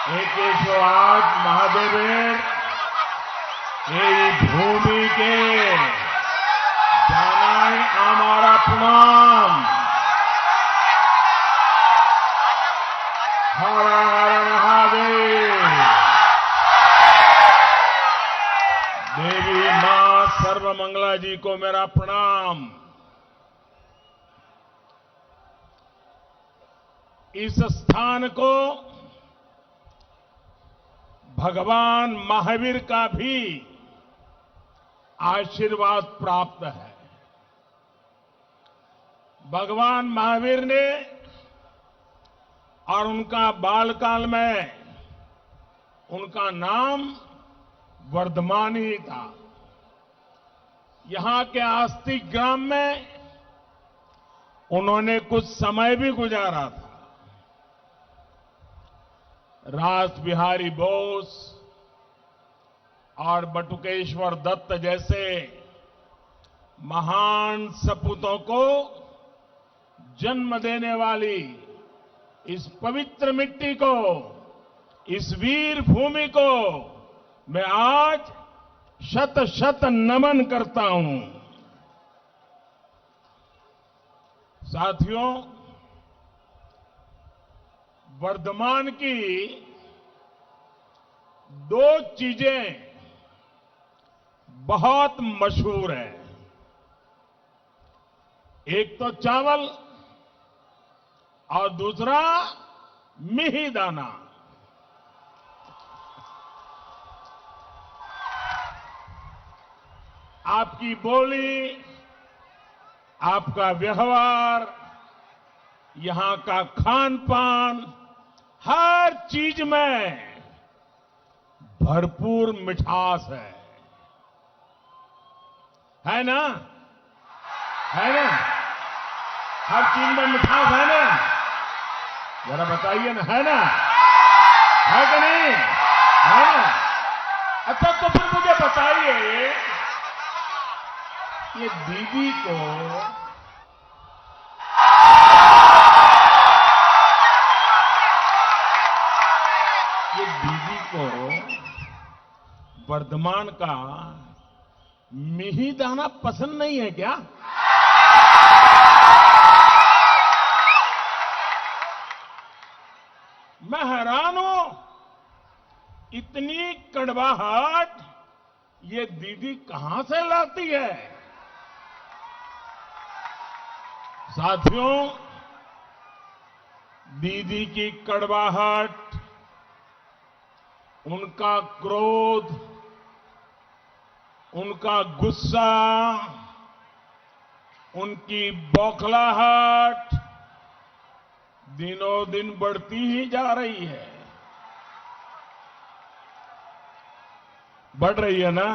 एकेश्वराज महादेवेर এই ভূমিকে জানাই আমার প্রণাম। হর হর মহাদেव। देवी मां सर्वमंगला जी को मेरा प्रणाम। इस स्थान को भगवान महावीर का भी आशीर्वाद प्राप्त है। भगवान महावीर ने और उनका बालकाल में उनका नाम वर्धमान ही था। यहां के आस्तिक ग्राम में उन्होंने कुछ समय भी गुजारा था। रास बिहारी बोस और बटुकेश्वर दत्त जैसे महान सपूतों को जन्म देने वाली इस पवित्र मिट्टी को, इस वीर भूमि को मैं आज शत शत नमन करता हूं। साथियों, वर्धमान की दो चीजें बहुत मशहूर हैं। एक तो चावल और दूसरा मिहिदाना। आपकी बोली, आपका व्यवहार, यहां का खान पान, हर चीज में भरपूर मिठास है ना? है ना? हर चीज में मिठास है ना? जरा बताइए ना, है ना? है कि नहीं? है ना? अच्छा, तो फिर मुझे बताइए, ये दीदी को वर्धमान का मिहिदाना पसंद नहीं है क्या? मैं हैरान हूं, इतनी कड़वाहट ये दीदी कहां से लाती है? साथियों, दीदी की कड़वाहट, उनका क्रोध, उनका गुस्सा, उनकी बौखलाहट दिनों दिन बढ़ती ही जा रही है। बढ़ रही है ना?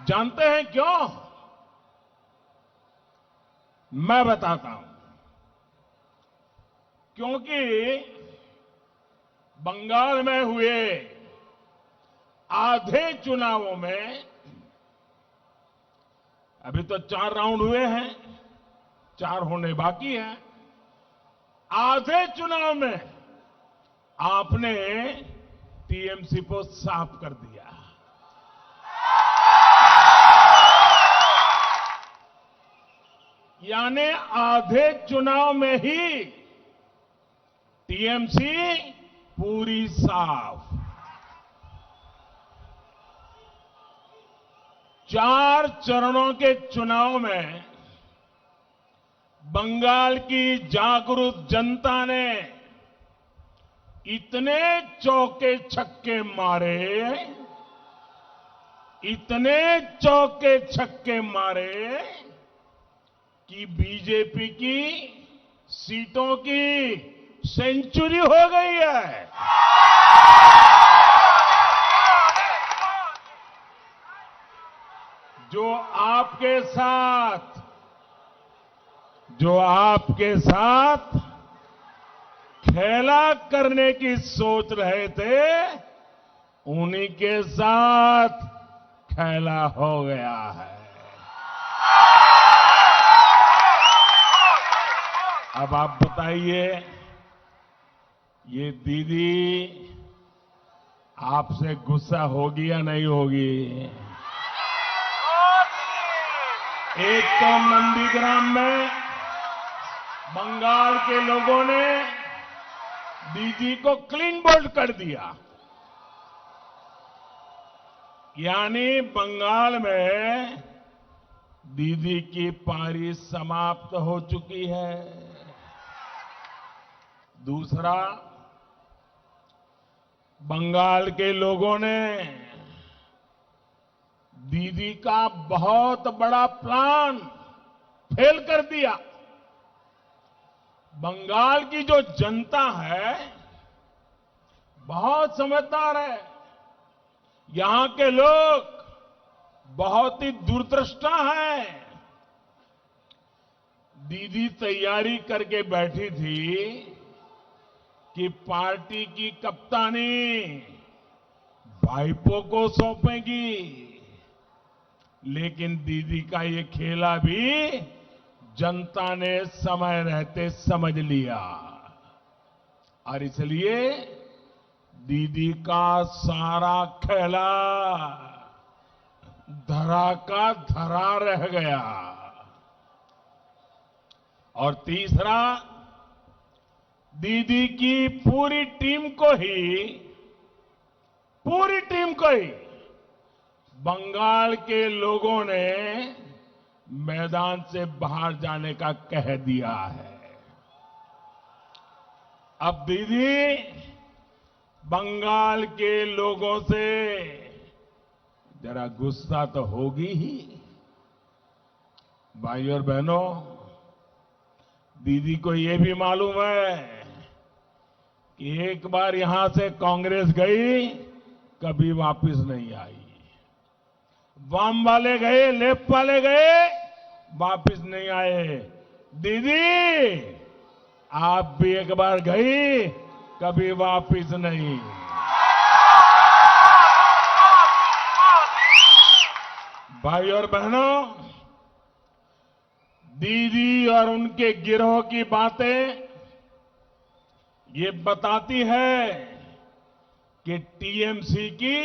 जानते हैं क्यों? मैं बताता हूं। क्योंकि बंगाल में हुए आधे चुनावों में, अभी तो 4 राउंड हुए हैं, 4 होने बाकी हैं। आधे चुनाव में आपने टीएमसी को साफ कर दिया। यानी आधे चुनाव में ही टीएमसी पूरी साफ। 4 चरणों के चुनाव में बंगाल की जागरूक जनता ने इतने चौके छक्के मारे, इतने चौके छक्के मारे कि बीजेपी की सीटों की सेंचुरी हो गई है। जो आपके साथ खेला करने की सोच रहे थे, उन्हीं के साथ खेला हो गया है। अब आप बताइए, ये दीदी आपसे गुस्सा होगी या नहीं होगी? एक तो नंदीग्राम में बंगाल के लोगों ने दीदी को क्लीन बोल्ड कर दिया, यानी बंगाल में दीदी की पारी समाप्त हो चुकी है। दूसरा, बंगाल के लोगों ने दीदी का बहुत बड़ा प्लान फेल कर दिया। बंगाल की जो जनता है बहुत समझदार है। यहां के लोग बहुत ही दूरदृष्टा हैं। दीदी तैयारी करके बैठी थी कि पार्टी की कप्तानी भाईपो को सौंपेगी, लेकिन दीदी का ये खेला भी जनता ने समय रहते समझ लिया और इसलिए दीदी का सारा खेला धरा का धरा रह गया। और तीसरा, दीदी की पूरी टीम को ही बंगाल के लोगों ने मैदान से बाहर जाने का कह दिया है। अब दीदी बंगाल के लोगों से जरा गुस्सा तो होगी ही। भाई और बहनों, दीदी को ये भी मालूम है कि एक बार यहां से कांग्रेस गई, कभी वापस नहीं आई। वाम वाले गए, लेफ्ट वाले गए, वापस नहीं आए। दीदी आप भी एक बार गई, कभी वापस नहीं। भाई और बहनों, दीदी और उनके गिरोह की बातें ये बताती है कि टीएमसी की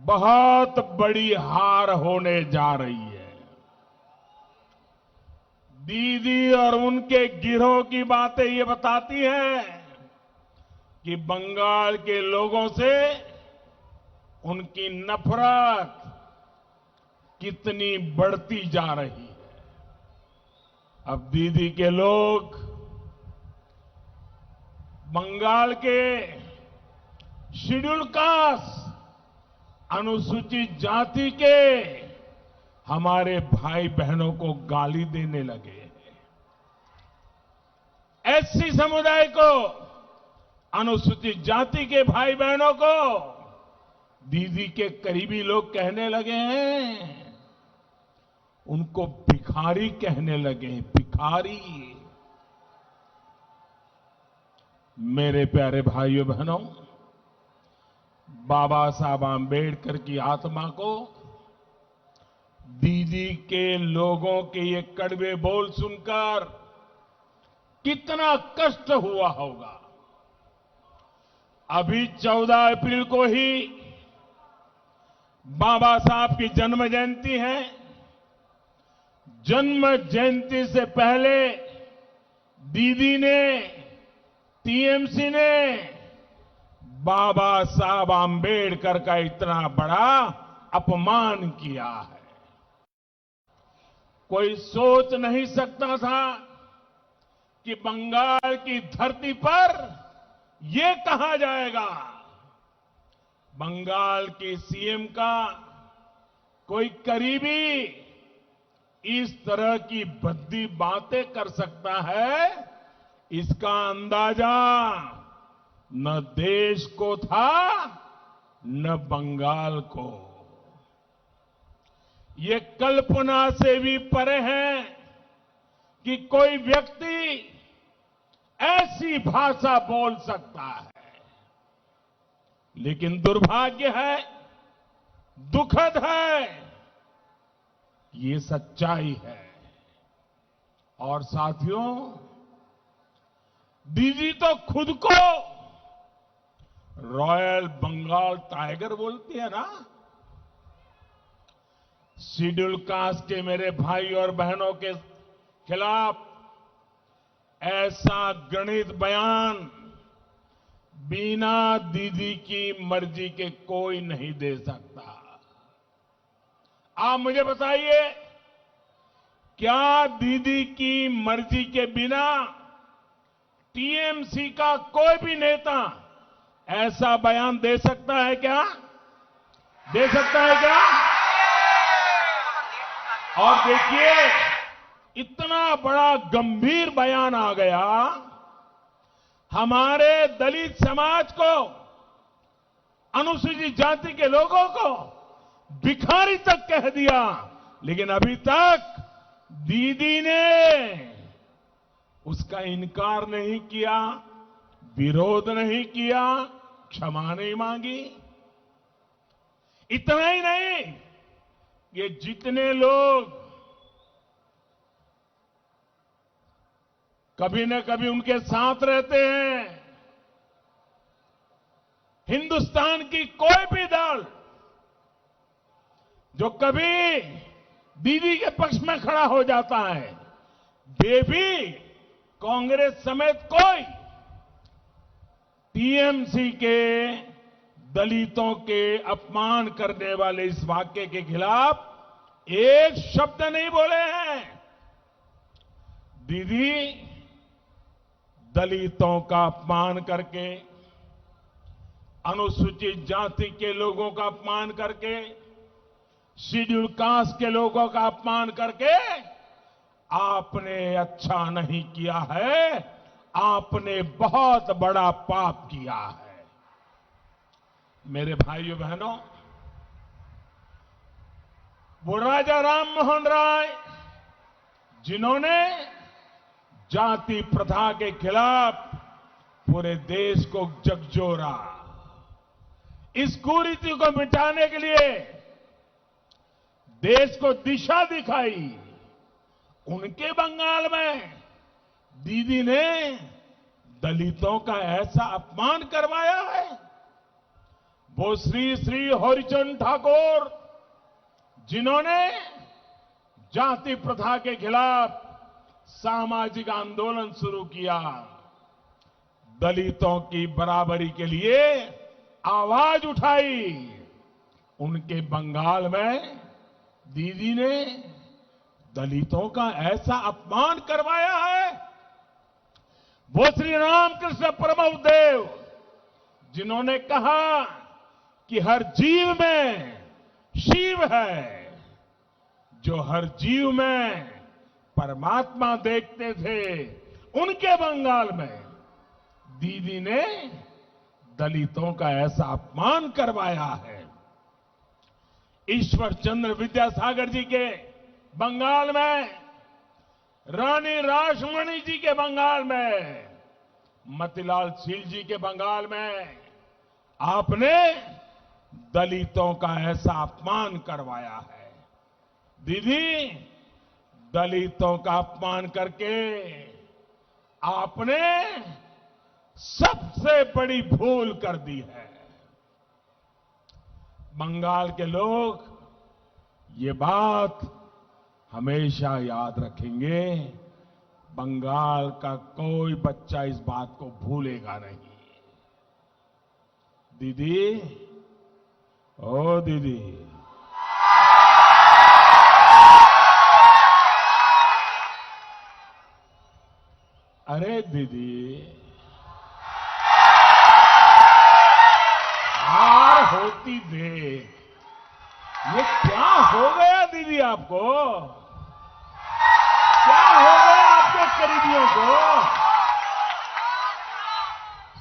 बहुत बड़ी हार होने जा रही है। दीदी और उनके गिरोह की बातें ये बताती हैं कि बंगाल के लोगों से उनकी नफरत कितनी बढ़ती जा रही है। अब दीदी के लोग बंगाल के शेड्यूल कास्ट, अनुसूचित जाति के हमारे भाई बहनों को गाली देने लगे हैं। एससी समुदाय को, अनुसूचित जाति के भाई बहनों को दीदी के करीबी लोग कहने लगे हैं, उनको भिखारी कहने लगे हैं, भिखारी। मेरे प्यारे भाइयों बहनों, बाबा साहब आंबेडकर की आत्मा को दीदी के लोगों के ये कड़वे बोल सुनकर कितना कष्ट हुआ होगा। अभी 14 अप्रैल को ही बाबा साहब की जन्म जयंती है। जन्म जयंती से पहले दीदी ने, टीएमसी ने बाबा साहब आंबेडकर का इतना बड़ा अपमान किया है। कोई सोच नहीं सकता था कि बंगाल की धरती पर ये कहा जाएगा, बंगाल की सीएम का कोई करीबी इस तरह की भद्दी बातें कर सकता है। इसका अंदाजा न देश को था न बंगाल को। ये कल्पना से भी परे है कि कोई व्यक्ति ऐसी भाषा बोल सकता है। लेकिन दुर्भाग्य है, दुखद है, ये सच्चाई है। और साथियों, दीदी तो खुद को रॉयल बंगाल टाइगर बोलती है ना। शेड्यूल कास्ट के मेरे भाई और बहनों के खिलाफ ऐसा घृणित बयान बिना दीदी की मर्जी के कोई नहीं दे सकता। आप मुझे बताइए, क्या दीदी की मर्जी के बिना टीएमसी का कोई भी नेता ऐसा बयान दे सकता है क्या? दे सकता है क्या? और देखिए, इतना बड़ा गंभीर बयान आ गया, हमारे दलित समाज को, अनुसूचित जाति के लोगों को भिखारी तक कह दिया। लेकिन अभी तक दीदी ने उसका इनकार नहीं किया, विरोध नहीं किया, क्षमा नहीं मांगी। इतना ही नहीं, ये जितने लोग कभी न कभी उनके साथ रहते हैं, हिंदुस्तान की कोई भी दल जो कभी दीदी के पक्ष में खड़ा हो जाता है, वे भी कांग्रेस समेत कोई टीएमसी के दलितों के अपमान करने वाले इस वाक्य के खिलाफ एक शब्द नहीं बोले हैं। दीदी दलितों का अपमान करके, अनुसूचित जाति के लोगों का अपमान करके, शेड्यूल कास्ट के लोगों का अपमान करके आपने अच्छा नहीं किया है, आपने बहुत बड़ा पाप किया है। मेरे भाइयों बहनों, वो राजा राम मोहन राय जिन्होंने जाति प्रथा के खिलाफ पूरे देश को झकझोरा, इस कुरीति को मिटाने के लिए देश को दिशा दिखाई, उनके बंगाल में दीदी ने दलितों का ऐसा अपमान करवाया है। वो श्री श्री हरिचंद ठाकुर जिन्होंने जाति प्रथा के खिलाफ सामाजिक आंदोलन शुरू किया, दलितों की बराबरी के लिए आवाज उठाई, उनके बंगाल में दीदी ने दलितों का ऐसा अपमान करवाया है। वो श्री रामकृष्ण परमहंस जिन्होंने कहा कि हर जीव में शिव है, जो हर जीव में परमात्मा देखते थे, उनके बंगाल में दीदी ने दलितों का ऐसा अपमान करवाया है। ईश्वर चंद्र विद्यासागर जी के बंगाल में, रानी रासमणी जी के बंगाल में, मतीलाल सील जी के बंगाल में आपने दलितों का ऐसा अपमान करवाया है। दीदी, दलितों का अपमान करके आपने सबसे बड़ी भूल कर दी है। बंगाल के लोग ये बात हमेशा याद रखेंगे। बंगाल का कोई बच्चा इस बात को भूलेगा नहीं। दीदी, ओ दीदी, अरे दीदी, हार होती देख, ये क्या हो गया दीदी आपको? क्या हो गया आपके करीबियों को?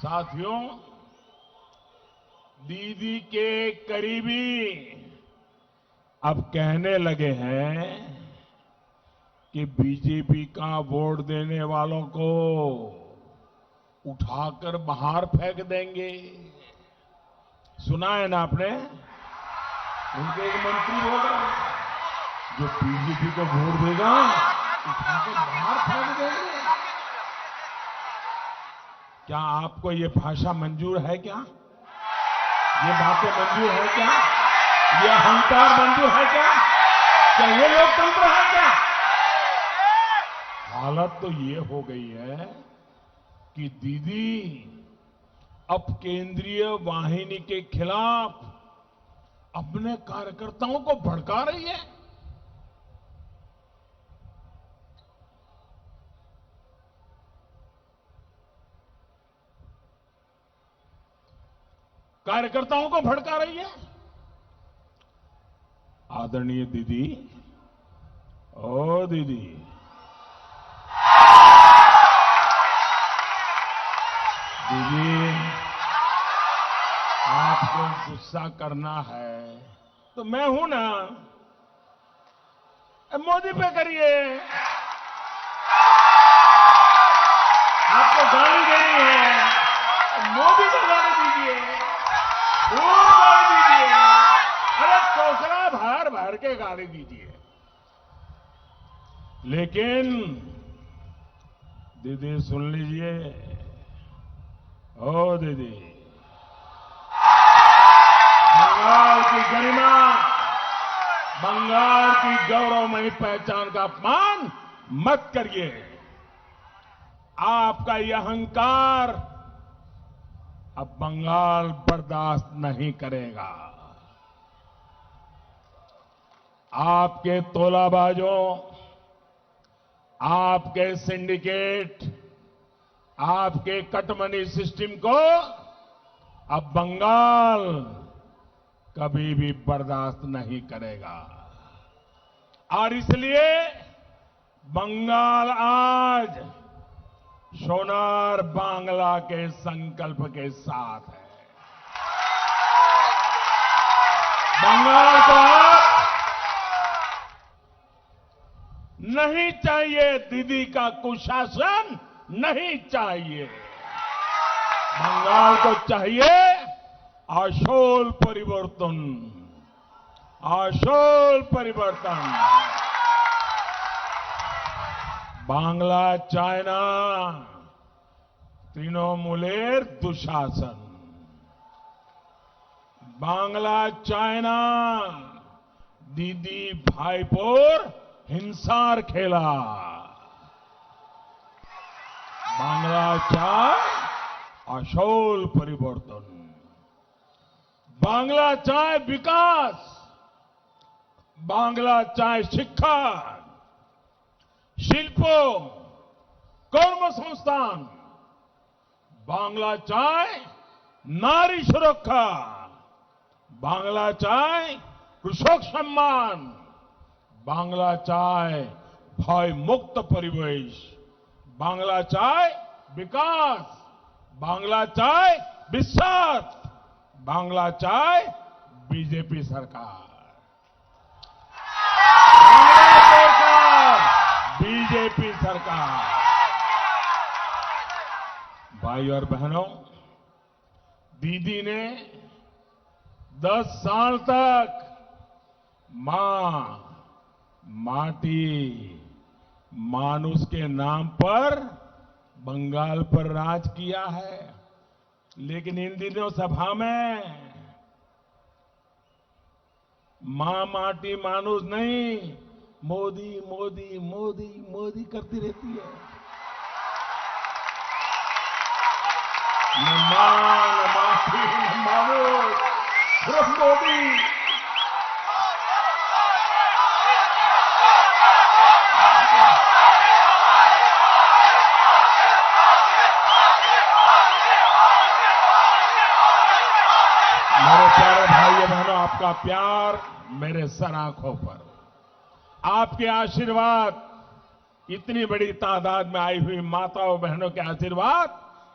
साथियों, दीदी के करीबी अब कहने लगे हैं कि बीजेपी का वोट देने वालों को उठाकर बाहर फेंक देंगे। सुना है ना आपने? उनके एक मंत्री बोल रहे हैं, जो बीजेपी को वोट देगा उठाकर बाहर फेंक देंगे। क्या आपको ये भाषा मंजूर है क्या? ये बातें मंजूर है क्या? ये अहंकार मंजूर है क्या? क्या ये लोकतंत्र है क्या? हालत तो ये हो गई है कि दीदी अब केंद्रीय वाहिनी के खिलाफ अपने कार्यकर्ताओं को भड़का रही है। कार्यकर्ताओं को भड़का रही है। आदरणीय दीदी, ओ दीदी, दीदी, आपको गुस्सा करना है तो मैं हूं ना, मोदी पे करिए। आपको गाली देनी है, मोदी को गाली दीजिए, खूब गाली दीजिए, अरे चौसरा भर भर के गाली दीजिए। लेकिन दीदी सुन लीजिए, ओ दीदी, बंगाल की गरिमा, बंगाल की गौरवमयी पहचान का अपमान मत करिए। आपका यह अहंकार अब बंगाल बर्दाश्त नहीं करेगा। आपके तोलाबाजों, आपके सिंडिकेट, आपके कटमनी सिस्टम को अब बंगाल कभी भी बर्दाश्त नहीं करेगा। और इसलिए बंगाल आज सोनार बांग्ला के संकल्प के साथ है। बंगाल को अब नहीं चाहिए दीदी का कुशासन, नहीं चाहिए। बंगाल को चाहिए आशोल परिवर्तन, आशोल परिवर्तन। बांग्ला चाइना तृणमूलेर दुशासन, बांग्ला चाइना दीदी भाईपोर हिंसार खेला। बांग्ला चाय आशोल परिवर्तन, बांग्ला चाय विकास, बांग्ला चाय शिक्षा, शिल्पो, कर्मसंस्थान, बांग्ला चाय नारी सुरक्षा, बांग्ला चाय कृषक सम्मान, बांग्ला चाय भय मुक्त परिवेश, बांग्ला चाय विकास, बांग्ला चाय विश्वास, बांग्ला चाय बीजेपी सरकार, बांग्ला सरकार, बीजेपी सरकार। भाई और बहनों, दीदी ने 10 साल तक मां, माटी, मानुष के नाम पर बंगाल पर राज किया है। लेकिन इन दिनों सभा में मां, माटी, मानुष नहीं, मोदी मोदी मोदी मोदी करती रहती है। न मां, न माटी, न मानुष, सिर्फ मोदी। मेरे प्यारे भाइयों बहनों, आपका प्यार मेरे सर आंखों पर, आपके आशीर्वाद, इतनी बड़ी तादाद में आई हुई माताओं बहनों के आशीर्वाद,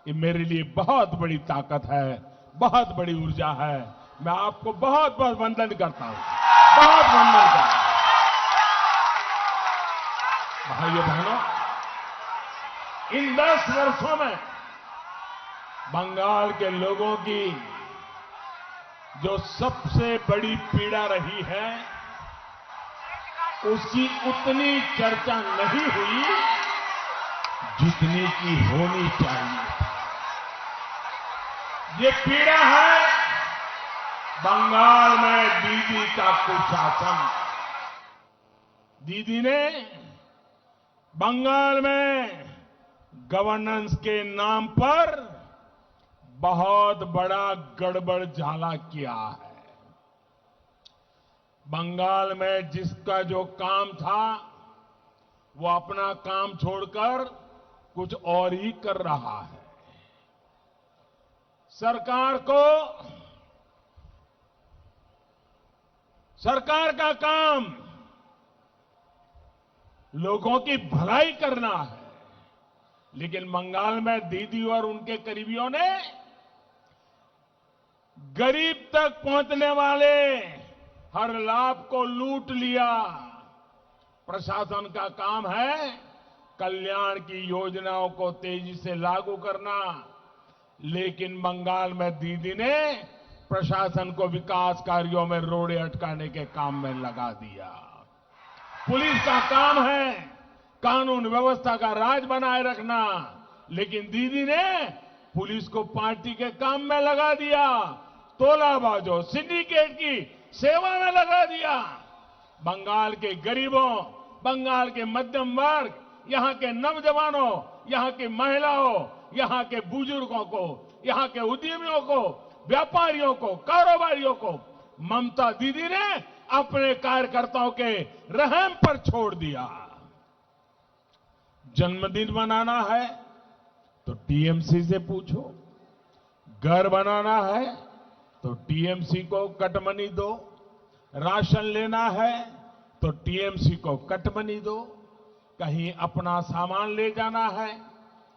ये मेरे लिए बहुत बड़ी ताकत है, बहुत बड़ी ऊर्जा है। मैं आपको बहुत बहुत वंदन करता हूं, बहुत वंदन करता हूं। भाइयों बहनों, इन 10 वर्षों में बंगाल के लोगों की जो सबसे बड़ी पीड़ा रही है, उसकी उतनी चर्चा नहीं हुई जितनी की होनी चाहिए। ये पीड़ा है बंगाल में दीदी का कुशासन। दीदी ने बंगाल में गवर्नेंस के नाम पर बहुत बड़ा गड़बड़ झाला किया है। बंगाल में जिसका जो काम था वो अपना काम छोड़कर कुछ और ही कर रहा है। सरकार का काम लोगों की भलाई करना है, लेकिन बंगाल में दीदी और उनके करीबियों ने गरीब तक पहुंचने वाले हर लाभ को लूट लिया। प्रशासन का काम है कल्याण की योजनाओं को तेजी से लागू करना, लेकिन बंगाल में दीदी ने प्रशासन को विकास कार्यों में रोड़े अटकाने के काम में लगा दिया। पुलिस का काम है कानून व्यवस्था का राज बनाए रखना, लेकिन दीदी ने पुलिस को पार्टी के काम में लगा दिया, तोलाबाजों सिंडिकेट की सेवा में लगा दिया। बंगाल के गरीबों, बंगाल के मध्यम वर्ग, यहां के नौजवानों, यहां की महिलाओं, यहां के बुजुर्गों को, यहां के उद्यमियों को, व्यापारियों को, कारोबारियों को ममता दीदी ने अपने कार्यकर्ताओं के रहम पर छोड़ दिया। जन्मदिन मनाना है तो टीएमसी से पूछो, घर बनाना है तो टीएमसी को कटमनी दो, राशन लेना है तो टीएमसी को कटमनी दो, कहीं अपना सामान ले जाना है,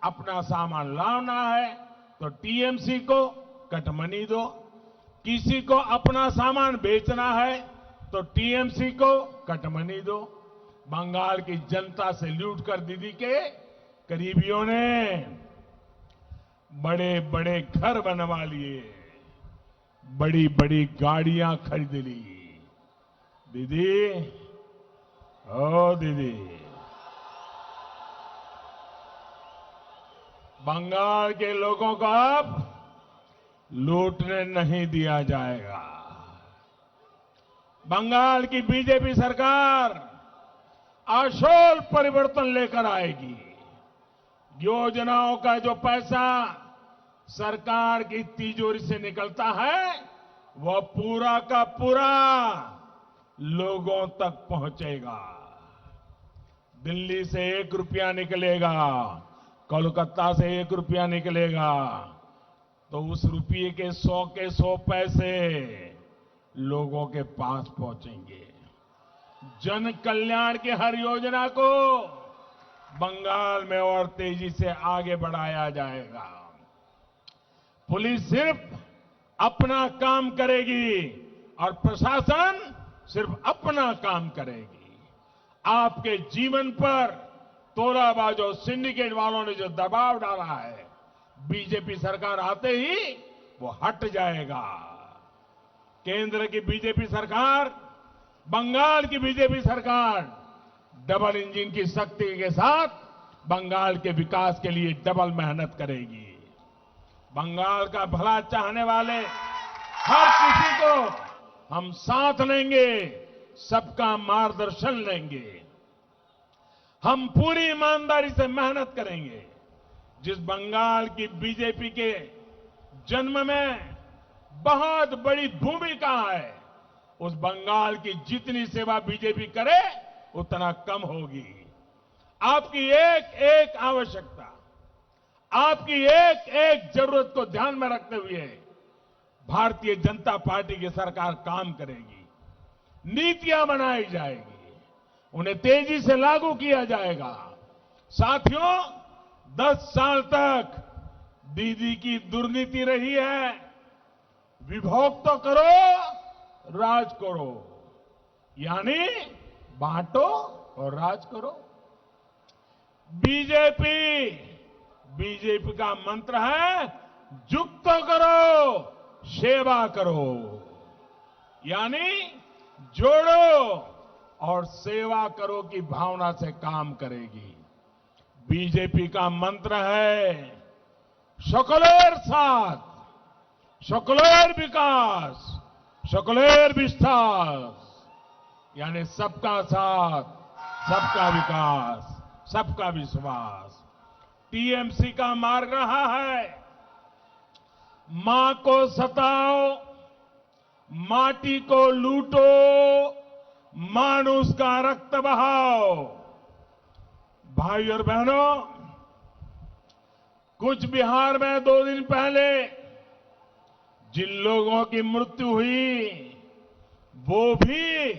अपना सामान लाना है तो टीएमसी को कटमनी दो, किसी को अपना सामान बेचना है तो टीएमसी को कटमनी दो। बंगाल की जनता से लूटकर दीदी के करीबियों ने बड़े बड़े घर बनवा लिए, बड़ी बड़ी गाड़ियां खरीद ली। दीदी, ओ दीदी, बंगाल के लोगों को अब लूटने नहीं दिया जाएगा। बंगाल की बीजेपी सरकार आशोल परिवर्तन लेकर आएगी। योजनाओं का जो पैसा सरकार की तिजोरी से निकलता है वह पूरा का पूरा लोगों तक पहुंचेगा। दिल्ली से 1 रुपया निकलेगा, कोलकाता से 1 रुपया निकलेगा तो उस रुपये के 100 पैसे लोगों के पास पहुंचेंगे। जन कल्याण की हर योजना को बंगाल में और तेजी से आगे बढ़ाया जाएगा। पुलिस सिर्फ अपना काम करेगी और प्रशासन सिर्फ अपना काम करेगी। आपके जीवन पर तोलाबाजों, सिंडिकेट वालों ने जो दबाव डाला है, बीजेपी सरकार आते ही वो हट जाएगा। केंद्र की बीजेपी सरकार, बंगाल की बीजेपी सरकार डबल इंजन की शक्ति के साथ बंगाल के विकास के लिए डबल मेहनत करेगी। बंगाल का भला चाहने वाले हर किसी को हम साथ लेंगे, सबका मार्गदर्शन लेंगे। हम पूरी ईमानदारी से मेहनत करेंगे। जिस बंगाल की बीजेपी के जन्म में बहुत बड़ी भूमिका है, उस बंगाल की जितनी सेवा बीजेपी करे उतना कम होगी। आपकी एक एक आवश्यकता, आपकी एक एक जरूरत को ध्यान में रखते हुए भारतीय जनता पार्टी की सरकार काम करेगी। नीतियां बनाई जाएगी, उन्हें तेजी से लागू किया जाएगा। साथियों, 10 साल तक दीदी की दुर्नीति रही है, विभोग तो करो, राज करो, यानी बांटो और राज करो। बीजेपी का मंत्र है जुक तो करो, सेवा करो, यानी जोड़ो और सेवा करो की भावना से काम करेगी। बीजेपी का मंत्र है सकलेर साथ, सकलेर विकास, सकलेर विस्तार, यानी सबका साथ, सबका विकास, सबका विश्वास। टीएमसी का मार्ग रहा है मां को सताओ, माटी को लूटो, मानुष का रक्त बहाओ। भाई और बहनों, कुछ बिहार में 2 दिन पहले जिन लोगों की मृत्यु हुई वो भी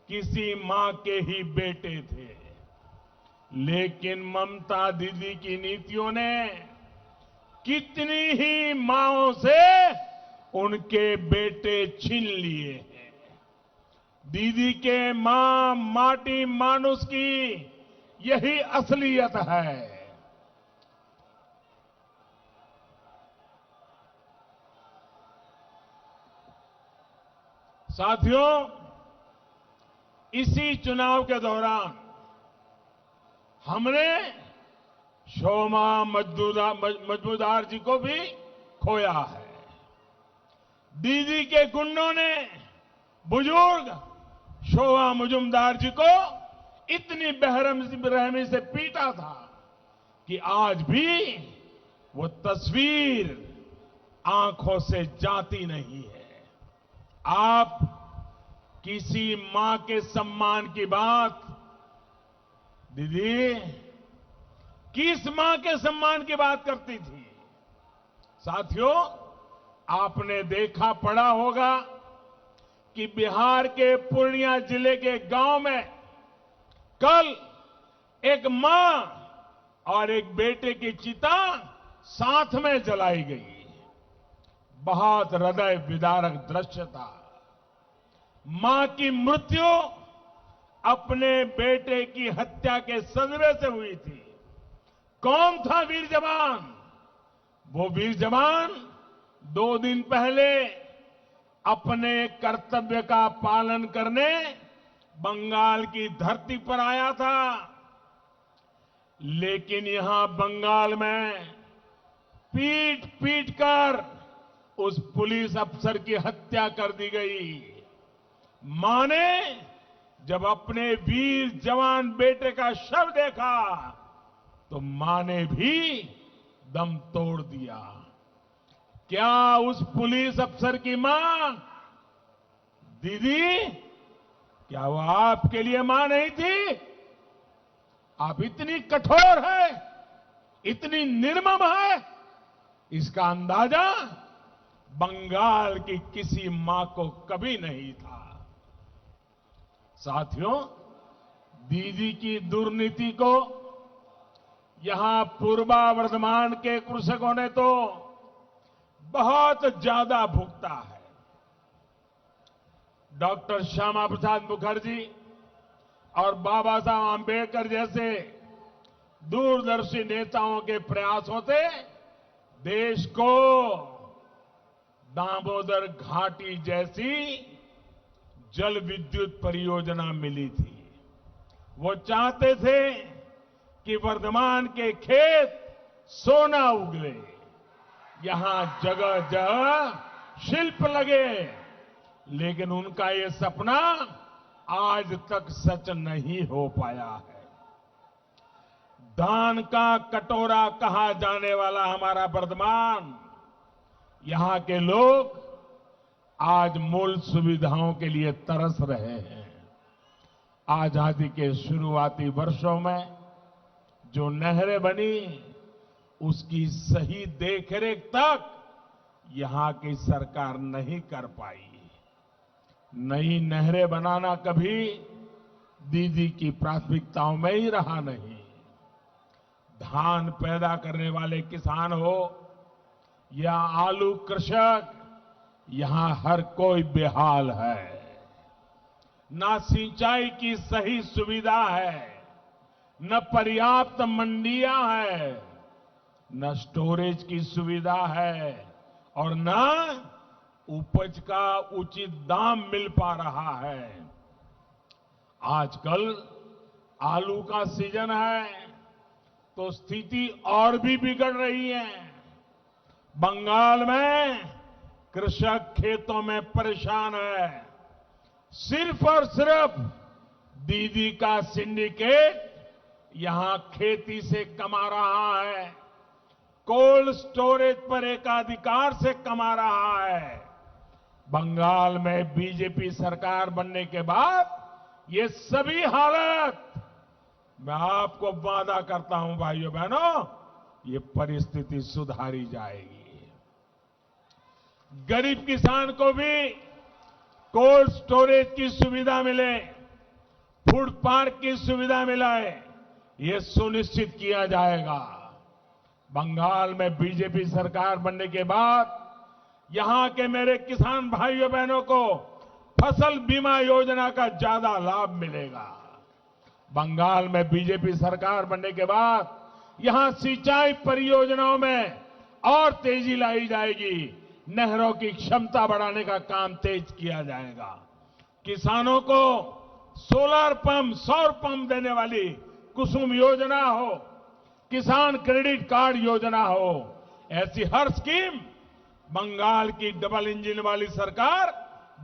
किसी मां के ही बेटे थे, लेकिन ममता दीदी की नीतियों ने कितनी ही मांओं से उनके बेटे छीन लिए हैं। दीदी के मां माटी मानुष की यही असलियत है। साथियों, इसी चुनाव के दौरान हमने शोमा मजमूदार जी को भी खोया है। दीदी के गुंडों ने बुजुर्ग शोभा मजूमदार जी को इतनी बेरहमी से पीटा था कि आज भी वो तस्वीर आंखों से जाती नहीं है। आप किसी मां के सम्मान की बात, दीदी किस मां के सम्मान की बात करती थी? साथियों, आपने देखा पढ़ा होगा कि बिहार के पूर्णिया जिले के गांव में कल एक मां और एक बेटे की चिता साथ में जलाई गई। बहुत हृदय विदारक दृश्य था। मां की मृत्यु अपने बेटे की हत्या के सदमे से हुई थी। कौन था वीर जवान? वो वीर जवान 2 दिन पहले अपने कर्तव्य का पालन करने बंगाल की धरती पर आया था, लेकिन यहां बंगाल में पीट पीट कर उस पुलिस अफसर की हत्या कर दी गई। मां ने जब अपने वीर जवान बेटे का शव देखा तो मां ने भी दम तोड़ दिया। क्या उस पुलिस अफसर की मां, दीदी, क्या वो आपके लिए मां नहीं थी? आप इतनी कठोर है, इतनी निर्मम है, इसका अंदाजा बंगाल की किसी मां को कभी नहीं था। साथियों, दीदी की दुर्नीति को यहां पूर्वा वर्धमान के कृषकों ने तो बहुत ज्यादा भुगता है। डॉक्टर श्यामा प्रसाद मुखर्जी और बाबा साहब आंबेडकर जैसे दूरदर्शी नेताओं के प्रयासों से देश को दामोदर घाटी जैसी जल विद्युत परियोजना मिली थी। वो चाहते थे कि वर्धमान के खेत सोना उगले, यहां जगह जगह शिल्प लगे, लेकिन उनका ये सपना आज तक सच नहीं हो पाया है। धान का कटोरा कहा जाने वाला हमारा वर्धमान, यहां के लोग आज मूल सुविधाओं के लिए तरस रहे हैं। आजादी के शुरुआती वर्षों में जो नहरें बनी, उसकी सही देखरेख तक यहां की सरकार नहीं कर पाई। नई नहरें बनाना कभी दीदी की प्राथमिकताओं में ही रहा नहीं। धान पैदा करने वाले किसान हो या आलू कृषक, यहां हर कोई बेहाल है। ना सिंचाई की सही सुविधा है, न पर्याप्त मंडियां है, न स्टोरेज की सुविधा है और न उपज का उचित दाम मिल पा रहा है। आजकल आलू का सीजन है तो स्थिति और भी बिगड़ रही है। बंगाल में कृषक खेतों में परेशान है। सिर्फ और सिर्फ दीदी का सिंडिकेट यहां खेती से कमा रहा है, कोल्ड स्टोरेज पर एकाधिकार से कमा रहा है। बंगाल में बीजेपी सरकार बनने के बाद ये सभी हालत, मैं आपको वादा करता हूं भाइयों बहनों, ये परिस्थिति सुधारी जाएगी। गरीब किसान को भी कोल्ड स्टोरेज की सुविधा मिले, फूड पार्क की सुविधा मिले, ये सुनिश्चित किया जाएगा। बंगाल में बीजेपी सरकार बनने के बाद यहां के मेरे किसान भाइयों बहनों को फसल बीमा योजना का ज्यादा लाभ मिलेगा। बंगाल में बीजेपी सरकार बनने के बाद यहां सिंचाई परियोजनाओं में और तेजी लाई जाएगी। नहरों की क्षमता बढ़ाने का काम तेज किया जाएगा। किसानों को सोलर पंप, सौर पंप देने वाली कुसुम योजना हो, किसान क्रेडिट कार्ड योजना हो, ऐसी हर स्कीम बंगाल की डबल इंजन वाली सरकार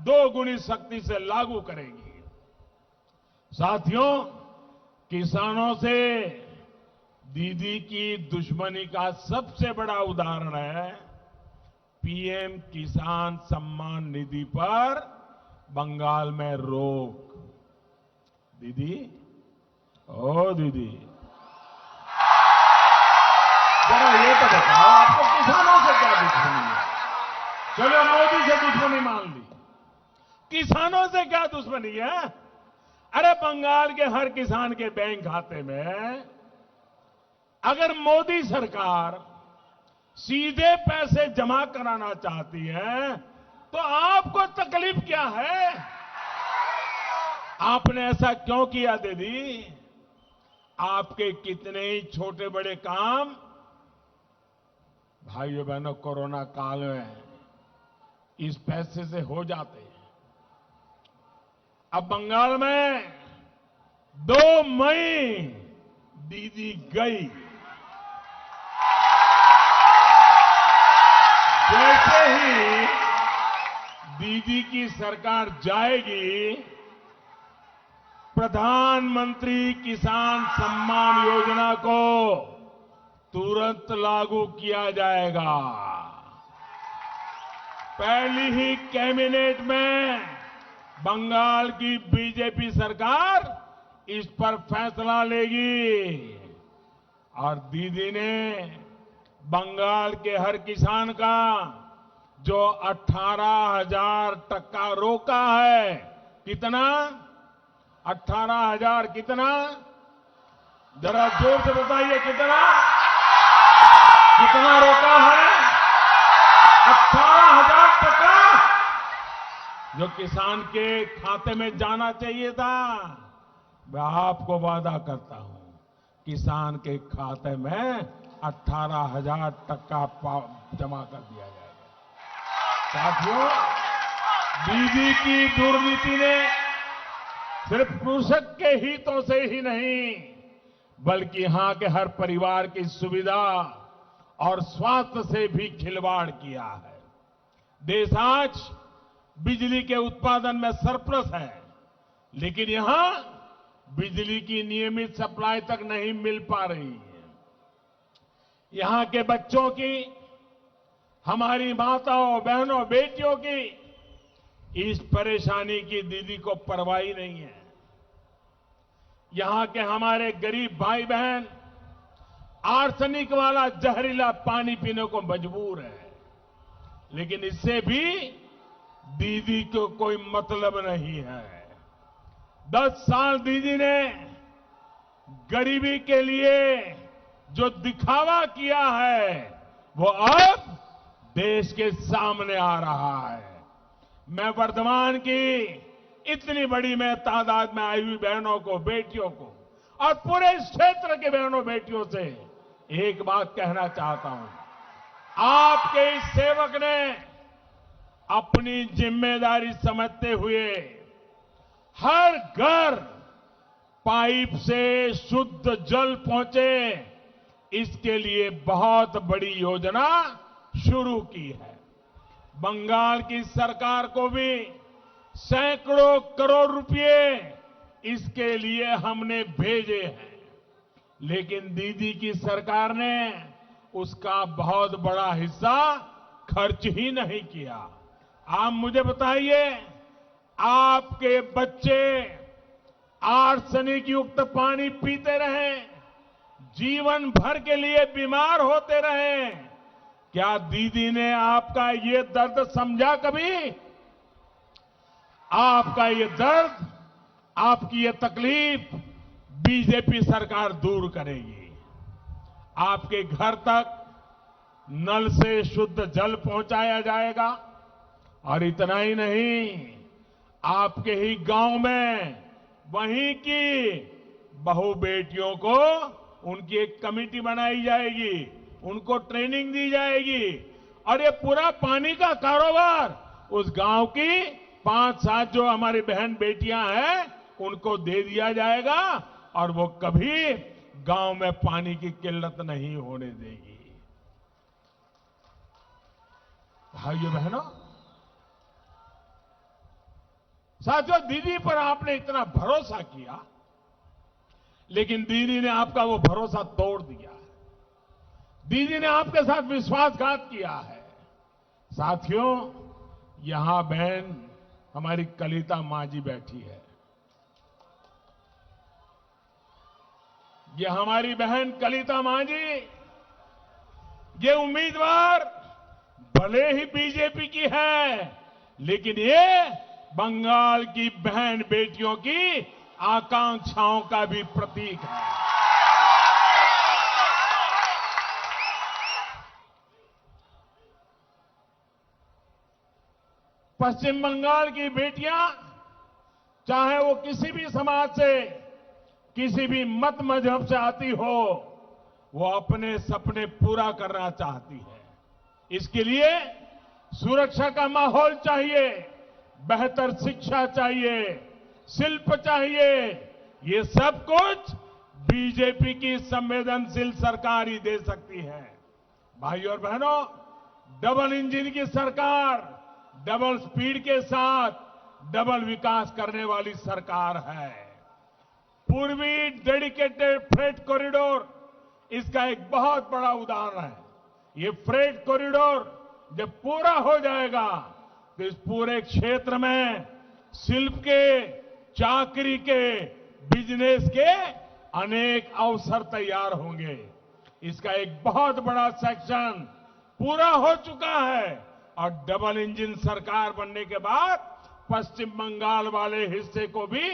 2 गुनी शक्ति से लागू करेगी। साथियों, किसानों से दीदी की दुश्मनी का सबसे बड़ा उदाहरण है पीएम किसान सम्मान निधि पर बंगाल में रोक। दीदी, ओ दीदी, जरा ये तो बताओ, आपको किसानों से क्या दुश्मनी है? चलो मोदी से दुश्मनी मान ली, किसानों से क्या दुश्मनी है? अरे बंगाल के हर किसान के बैंक खाते में अगर मोदी सरकार सीधे पैसे जमा कराना चाहती है तो आपको तकलीफ क्या है? आपने ऐसा क्यों किया दीदी? आपके कितने ही छोटे बड़े काम भाइयों बहनों कोरोना काल में इस पैसे से हो जाते हैं। अब बंगाल में 2 मई दीदी गई, जैसे ही दीदी की सरकार जाएगी, प्रधानमंत्री किसान सम्मान योजना को तुरंत लागू किया जाएगा। पहली ही कैबिनेट में बंगाल की बीजेपी सरकार इस पर फैसला लेगी और दीदी ने बंगाल के हर किसान का जो 18,000 टका रोका है, कितना? 18,000 कितना? जरा जोर से बताइए, कितना कितना रोका है? 18,000 टका जो किसान के खाते में जाना चाहिए था। मैं आपको वादा करता हूं, किसान के खाते में 18,000 टका जमा कर दिया जाएगा। साथियों, दीदी की दुर्नीति ने सिर्फ कृषक के हितों से ही नहीं, बल्कि यहां के हर परिवार की सुविधा और स्वास्थ्य से भी खिलवाड़ किया है। देश आज बिजली के उत्पादन में सरप्लस है, लेकिन यहां बिजली की नियमित सप्लाई तक नहीं मिल पा रही है। यहां के बच्चों की, हमारी माताओं, बहनों, बेटियों की इस परेशानी की दीदी को परवाह ही नहीं है। यहां के हमारे गरीब भाई बहन आर्सेनिक वाला जहरीला पानी पीने को मजबूर है, लेकिन इससे भी दीदी को कोई मतलब नहीं है। 10 साल दीदी ने गरीबी के लिए जो दिखावा किया है वो अब देश के सामने आ रहा है। मैं वर्धमान की इतनी बड़ी मैं तादाद में आई हुई बहनों को, बेटियों को और पूरे इस क्षेत्र के बहनों बेटियों से एक बात कहना चाहता हूं। आपके इस सेवक ने अपनी जिम्मेदारी समझते हुए हर घर पाइप से शुद्ध जल पहुंचे, इसके लिए बहुत बड़ी योजना शुरू की है। बंगाल की सरकार को भी सैकड़ों करोड़ रुपए इसके लिए हमने भेजे हैं, लेकिन दीदी की सरकार ने उसका बहुत बड़ा हिस्सा खर्च ही नहीं किया। आप मुझे बताइए, आपके बच्चे आर्सेनिक युक्त पानी पीते रहे, जीवन भर के लिए बीमार होते रहे, क्या दीदी ने आपका ये दर्द समझा कभी? आपका ये दर्द, आपकी ये तकलीफ बीजेपी सरकार दूर करेगी। आपके घर तक नल से शुद्ध जल पहुंचाया जाएगा और इतना ही नहीं, आपके ही गांव में वहीं की बहू बेटियों को उनकी एक कमेटी बनाई जाएगी, उनको ट्रेनिंग दी जाएगी और ये पूरा पानी का कारोबार उस गांव की 5-7 जो हमारी बहन बेटियां हैं उनको दे दिया जाएगा और वो कभी गांव में पानी की किल्लत नहीं होने देगी। भाइयों बहनों, साथियों, दीदी पर आपने इतना भरोसा किया, लेकिन दीदी ने आपका वो भरोसा तोड़ दिया। दीदी ने आपके साथ विश्वासघात किया है। साथियों, यहां बहन हमारी कलिता मां जी बैठी है। ये हमारी बहन कलिता मां जी, ये उम्मीदवार भले ही बीजेपी की है, लेकिन ये बंगाल की बहन बेटियों की आकांक्षाओं का भी प्रतीक है। पश्चिम बंगाल की बेटियां चाहे वो किसी भी समाज से, किसी भी मत मजहब से आती हो, वो अपने सपने पूरा करना चाहती है। इसके लिए सुरक्षा का माहौल चाहिए, बेहतर शिक्षा चाहिए, शिल्प चाहिए। ये सब कुछ बीजेपी की संवेदनशील सरकार ही दे सकती है। भाइयों और बहनों, डबल इंजन की सरकार, डबल स्पीड के साथ डबल विकास करने वाली सरकार है। पूर्वी डेडिकेटेड फ्रेट कॉरिडोर इसका एक बहुत बड़ा उदाहरण है। ये फ्रेट कॉरिडोर जब पूरा हो जाएगा तो इस पूरे क्षेत्र में शिल्प के, चाकरी के, बिजनेस के अनेक अवसर तैयार होंगे। इसका एक बहुत बड़ा सेक्शन पूरा हो चुका है और डबल इंजन सरकार बनने के बाद पश्चिम बंगाल वाले हिस्से को भी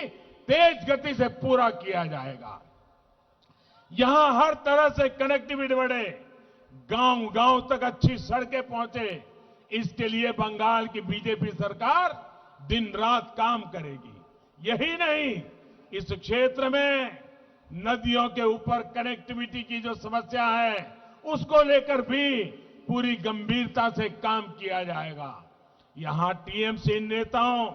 तेज गति से पूरा किया जाएगा। यहां हर तरह से कनेक्टिविटी बढ़े, गांव गांव तक अच्छी सड़कें पहुंचे, इसके लिए बंगाल की बीजेपी सरकार दिन रात काम करेगी। यही नहीं, इस क्षेत्र में नदियों के ऊपर कनेक्टिविटी की जो समस्या है उसको लेकर भी पूरी गंभीरता से काम किया जाएगा। यहां टीएमसी नेताओं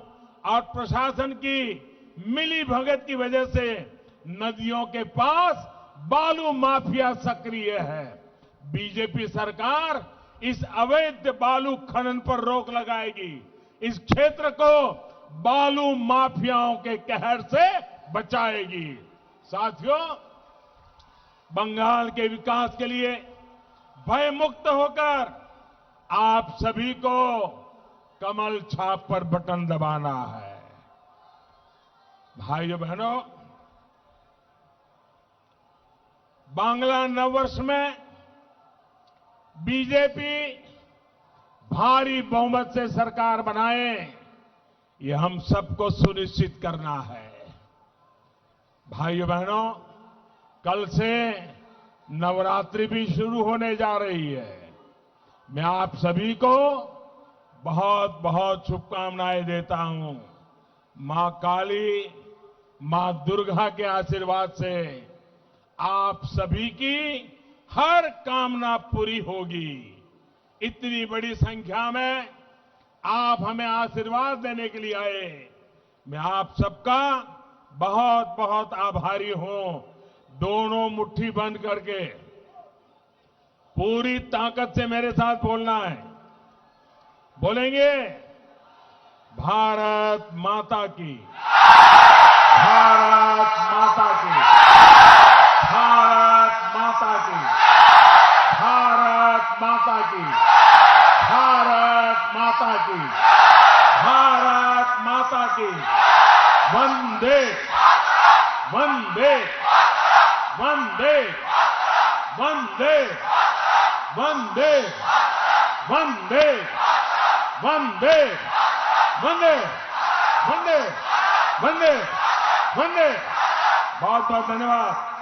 और प्रशासन की मिली भगत की वजह से नदियों के पास बालू माफिया सक्रिय है। बीजेपी सरकार इस अवैध बालू खनन पर रोक लगाएगी, इस क्षेत्र को बालू माफियाओं के कहर से बचाएगी। साथियों, बंगाल के विकास के लिए भय मुक्त होकर आप सभी को कमल छाप पर बटन दबाना है। भाइयों बहनों, बांग्ला नववर्ष में बीजेपी भारी बहुमत से सरकार बनाए, ये हम सबको सुनिश्चित करना है। भाइयों बहनों, कल से नवरात्रि भी शुरू होने जा रही है। मैं आप सभी को बहुत बहुत शुभकामनाएं देता हूं। मां काली, मां दुर्गा के आशीर्वाद से आप सभी की हर कामना पूरी होगी। इतनी बड़ी संख्या में आप हमें आशीर्वाद देने के लिए आए, मैं आप सबका बहुत बहुत आभारी हूं। दोनों मुट्ठी बंद करके पूरी ताकत से मेरे साथ बोलना है। बोलेंगे भारत माता की, भारत माता की, भारत माता की, भारत माता की, भारत माता की, भारत माता की। वंदे वंदे वंदे वंदे वंदे वंदे वंदे वंदे वंदे वंदे वंदे। बहुत बहुत धन्यवाद।